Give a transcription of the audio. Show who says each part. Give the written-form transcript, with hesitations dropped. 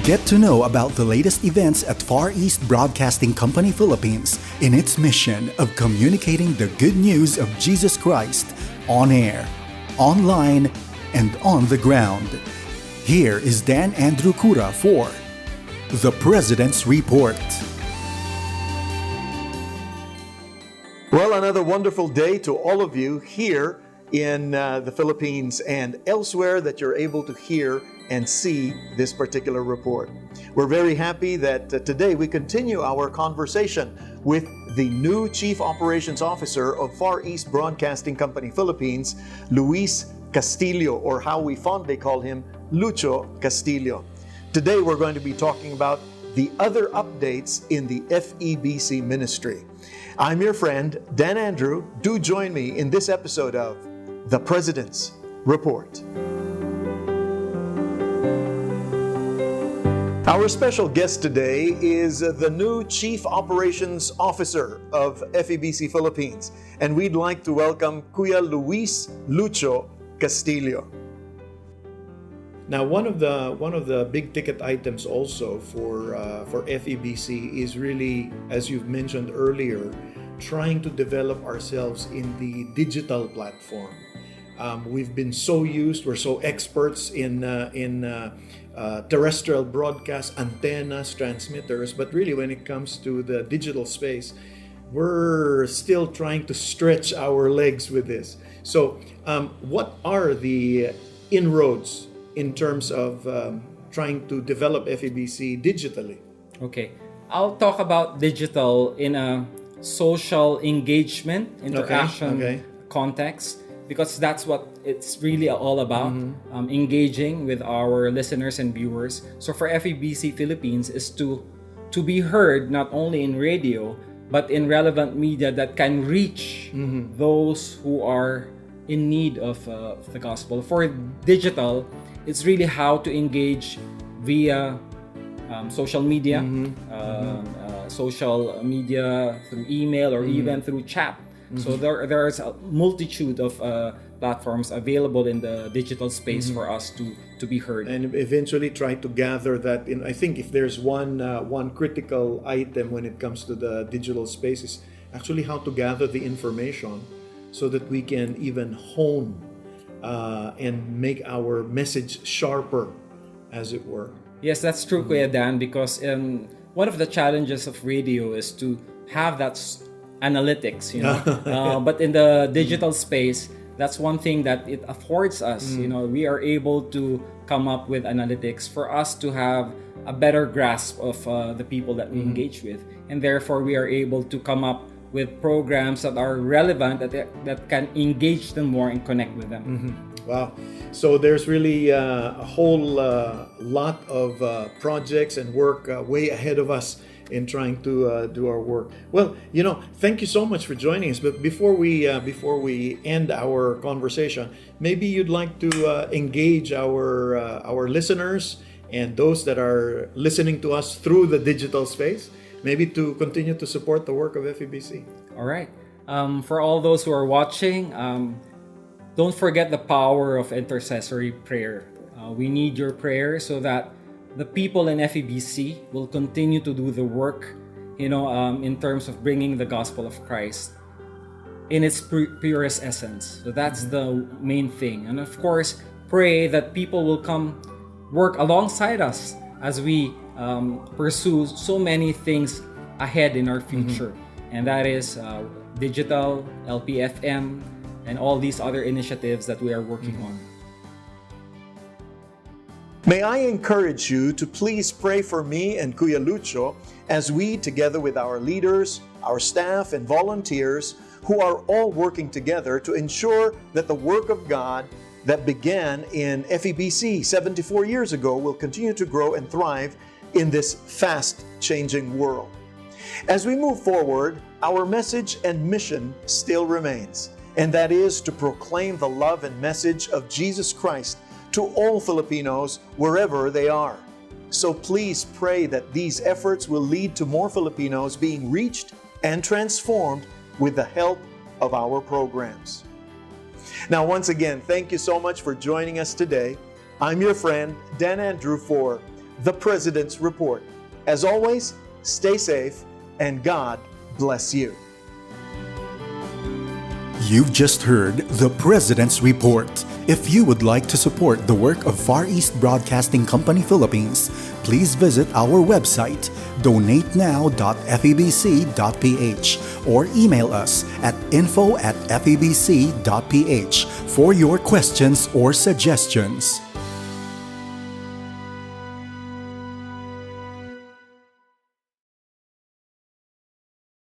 Speaker 1: Get to know about the latest events at Far East Broadcasting Company Philippines in its mission of communicating the good news of Jesus Christ on air, online, and on the ground. Here is Dan Andrew Cura for The President's Report.
Speaker 2: Well, another wonderful day to all of you here in the Philippines and elsewhere that you're able to hear and see this particular report. We're very happy that today we continue our conversation with the new Chief Operations Officer of Far East Broadcasting Company Philippines, Luis Castillo, or how we fondly call him, Lucho Castillo. Today we're going to be talking about the other updates in the FEBC ministry. I'm your friend, Dan Andrew. Do join me in this episode of The President's Report. Our special guest today is the new Chief Operations Officer of FEBC Philippines, and we'd like to welcome Kuya Luis Lucho Castillo.
Speaker 3: Now, one of the big ticket items also for FEBC is really, as you've mentioned earlier, trying to develop ourselves in the digital platform. We've been so used, we're so experts in terrestrial broadcast, antennas, transmitters, but really when it comes to the digital space, we're still trying to stretch our legs with this. So, what are the inroads in terms of trying to develop FEBC digitally?
Speaker 4: Okay, I'll talk about digital in a social engagement, interaction context, because that's what it's really all about, engaging with our listeners and viewers. So for FEBC Philippines is to be heard not only in radio, but in relevant media that can reach those who are in need of the gospel. For digital, it's really how to engage via social media, through email or even through chat. So there's a multitude of platforms available in the digital space for us to be heard.
Speaker 3: And eventually try to gather that in. I think if there's one critical item when it comes to the digital space is actually how to gather the information so that we can even hone and make our message sharper, as it were.
Speaker 4: Yes, that's true, Kuya Dan, because one of the challenges of radio is to have that analytics, but in the digital space, that's one thing that it affords us. We are able to come up with analytics for us to have a better grasp of the people that we engage with, and therefore we are able to come up with programs that are relevant, that can engage them more and connect with them.
Speaker 3: Wow. So there's really a whole lot of projects and work way ahead of us in trying to do our work. Well, thank you so much for joining us. But before we end our conversation, maybe you'd like to engage our listeners and those that are listening to us through the digital space, maybe to continue to support the work of FEBC.
Speaker 4: All right. For all those who are watching, don't forget the power of intercessory prayer. We need your prayer so that the people in FEBC will continue to do the work, in terms of bringing the gospel of Christ in its purest essence. So that's the main thing. And of course, pray that people will come work alongside us as we pursue so many things ahead in our future. And that is digital, LPFM, and all these other initiatives that we are working on.
Speaker 2: May I encourage you to please pray for me and Kuya Lucho as we, together with our leaders, our staff, and volunteers, who are all working together to ensure that the work of God that began in FEBC 74 years ago will continue to grow and thrive in this fast-changing world. As we move forward, our message and mission still remains, and that is to proclaim the love and message of Jesus Christ to all Filipinos wherever they are. So please pray that these efforts will lead to more Filipinos being reached and transformed with the help of our programs. Now, once again, thank you so much for joining us today. I'm your friend, Dan Andrew, for the President's Report. As always, stay safe and God bless you.
Speaker 1: You've just heard the President's Report. If you would like to support the work of Far East Broadcasting Company Philippines, please visit our website, donatenow.febc.ph, or email us at info@febc.ph for your questions or suggestions.